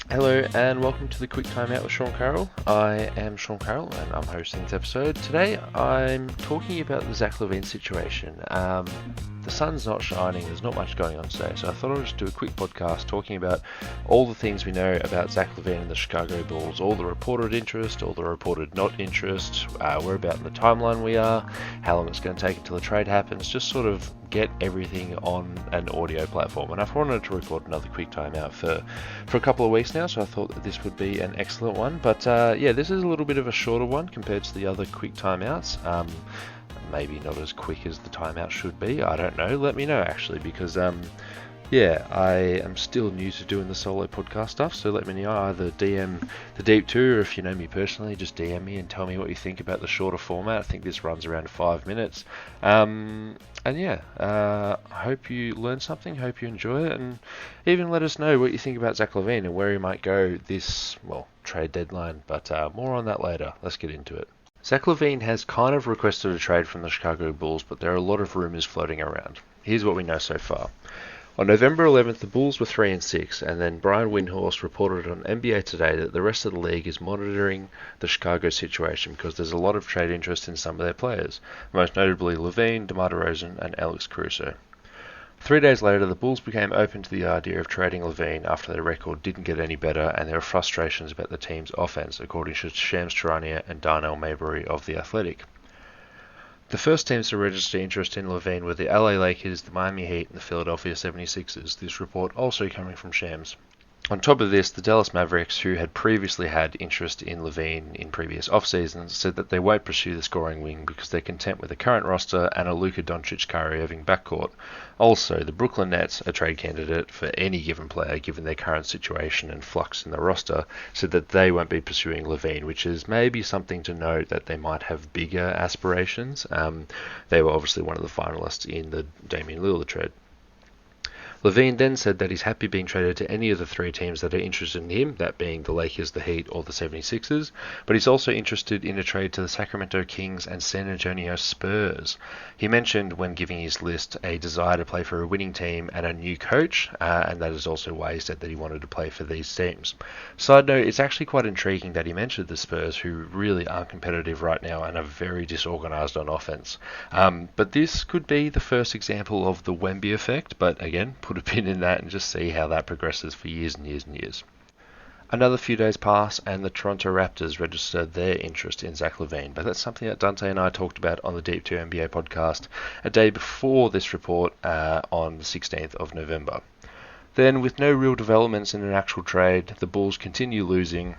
Hello and welcome to the Quick Timeout with Sean Carroll. I am Sean Carroll and I'm hosting this episode. Today I'm talking about the Zach LaVine situation. The sun's not shining, there's not much going on today, so I thought I'd just do a quick podcast talking about all the things we know about Zach LaVine and the Chicago Bulls, all the reported interest, all the reported not interest, where about in the timeline we are, how long it's going to take until the trade happens, just sort of get everything on an audio platform. And I've wanted to record another quick timeout for a couple of weeks now, so I thought that this would be an excellent one. But yeah, this is a little bit of a shorter one compared to the other quick timeouts. Maybe not as quick as the timeout should be. I don't know. Let me know actually, because yeah, I am still new to doing the solo podcast stuff, so let me know. Either DM the Deep 2, or if you know me personally, just DM me and tell me what you think about the shorter format. I think this runs around 5 minutes. And yeah, I hope you learn something, hope you enjoy it, and even let us know what you think about Zach LaVine and where he might go this, well, trade deadline. But more on that later. Let's get into it. Zach LaVine has kind of requested a trade from the Chicago Bulls, but there are a lot of rumours floating around. Here's what we know so far. On November 11th, the Bulls were 3-6, and then Brian Windhorst reported on NBA Today that the rest of the league is monitoring the Chicago situation because there's a lot of trade interest in some of their players, most notably LaVine, DeMar DeRozan, and Alex Caruso. 3 days later, the Bulls became open to the idea of trading LaVine after their record didn't get any better and there were frustrations about the team's offense, according to Shams Charania and Darnell Mayberry of The Athletic. The first teams to register interest in LaVine were the LA Lakers, the Miami Heat, and the Philadelphia 76ers, this report also coming from Shams. On top of this, the Dallas Mavericks, who had previously had interest in LaVine in previous off-seasons, said that they won't pursue the scoring wing because they're content with the current roster and a Luka Doncic-Kyrie Irving backcourt. Also, the Brooklyn Nets, a trade candidate for any given player given their current situation and flux in the roster, said that they won't be pursuing LaVine, which is maybe something to note that they might have bigger aspirations. They were obviously one of the finalists in the Damian Lillard trade. LaVine then said that he's happy being traded to any of the three teams that are interested in him, that being the Lakers, the Heat, or the 76ers, but he's also interested in a trade to the Sacramento Kings and San Antonio Spurs. He mentioned when giving his list a desire to play for a winning team and a new coach, and that is also why he said that he wanted to play for these teams. Side note, it's actually quite intriguing that he mentioned the Spurs, who really aren't competitive right now and are very disorganized on offense. But this could be the first example of the Wemby effect, but again, put a pin in that and just see how that progresses for years and years and years. Another few days pass and the Toronto Raptors registered their interest in Zach LaVine, but that's something that Dante and I talked about on the Deep 2 NBA podcast a day before this report on the 16th of November. Then, with no real developments in an actual trade, the Bulls continue losing,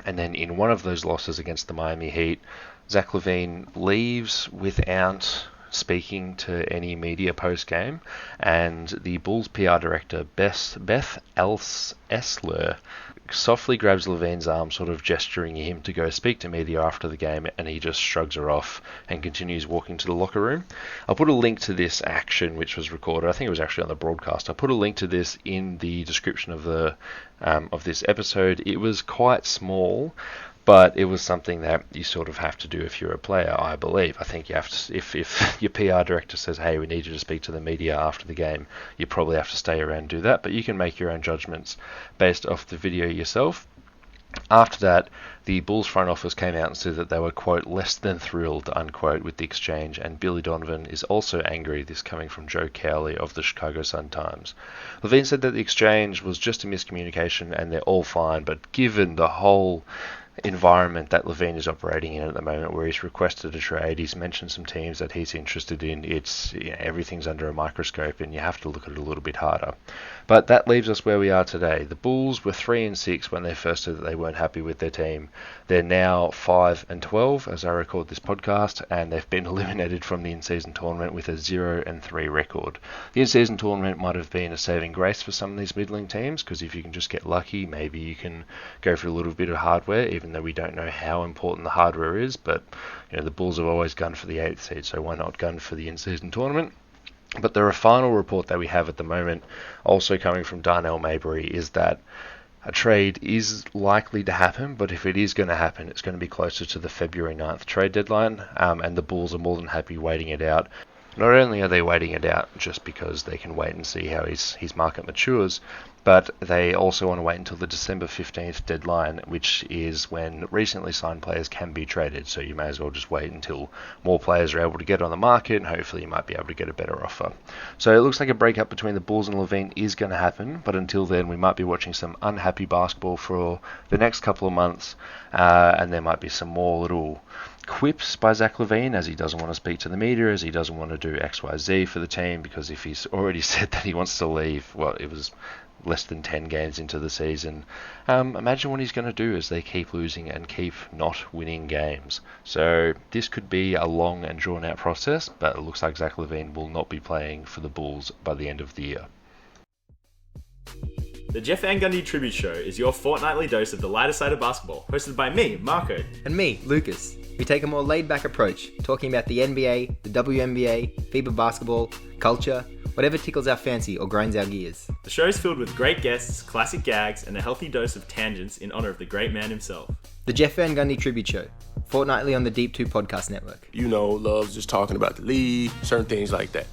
and then in one of those losses against the Miami Heat, Zach LaVine leaves without speaking to any media post-game, and the Bulls PR director, Beth Essler, softly grabs LaVine's arm, sort of gesturing him to go speak to media after the game, and he just shrugs her off and continues walking to the locker room. I'll put a link to this action, which was recorded. I think it was actually on the broadcast. I'll put a link to this in the description of the of this episode. It was quite small, but it was something that you sort of have to do if you're a player, I believe. I think you have to, if your PR director says, hey, we need you to speak to the media after the game, you probably have to stay around and do that, but you can make your own judgments based off the video yourself. After that, the Bulls front office came out and said that they were, quote, less than thrilled, unquote, with the exchange, and Billy Donovan is also angry, this coming from Joe Cowley of the Chicago Sun-Times. LaVine said that the exchange was just a miscommunication and they're all fine, but given the whole environment that LaVine is operating in at the moment, where he's requested a trade, he's mentioned some teams that he's interested in, it's, you know, everything's under a microscope and you have to look at it a little bit harder. But that leaves us where we are today. The Bulls were 3-6 when they first said that they weren't happy with their team. They're now 5-12 as I record this podcast, and they've been eliminated from the in-season tournament with a 0-3 record. The in-season tournament might have been a saving grace for some of these middling teams, because if you can just get lucky, maybe you can go for a little bit of hardware, even though we don't know how important the hardware is. But you know, the Bulls have always gone for the 8th seed, so why not gun for the in-season tournament? But the final report that we have at the moment, also coming from Darnell Mayberry, is that a trade is likely to happen, but if it is going to happen, it's going to be closer to the February 9th trade deadline, and the Bulls are more than happy waiting it out. Not only are they waiting it out just because they can wait and see how his market matures, but they also want to wait until the December 15th deadline, which is when recently signed players can be traded. So you may as well just wait until more players are able to get on the market, and hopefully you might be able to get a better offer. So it looks like a breakup between the Bulls and LaVine is going to happen, but until then we might be watching some unhappy basketball for the next couple of months, and there might be some more little quips by Zach LaVine, as he doesn't want to speak to the media, as he doesn't want to do XYZ for the team, because if he's already said that he wants to leave, well, it was less than 10 games into the season. Imagine what he's going to do as they keep losing and keep not winning games. So this could be a long and drawn out process, but it looks like Zach LaVine will not be playing for the Bulls by the end of the year. The Jeff Van Gundy Tribute Show is your fortnightly dose of the lighter side of basketball, hosted by me, Marco. And me, Lucas. We take a more laid-back approach, talking about the NBA, the WNBA, FIBA basketball, culture, whatever tickles our fancy or grinds our gears. The show is filled with great guests, classic gags, and a healthy dose of tangents in honour of the great man himself. The Jeff Van Gundy Tribute Show, fortnightly on the Deep 2 Podcast Network. Loves just talking about the league, certain things like that.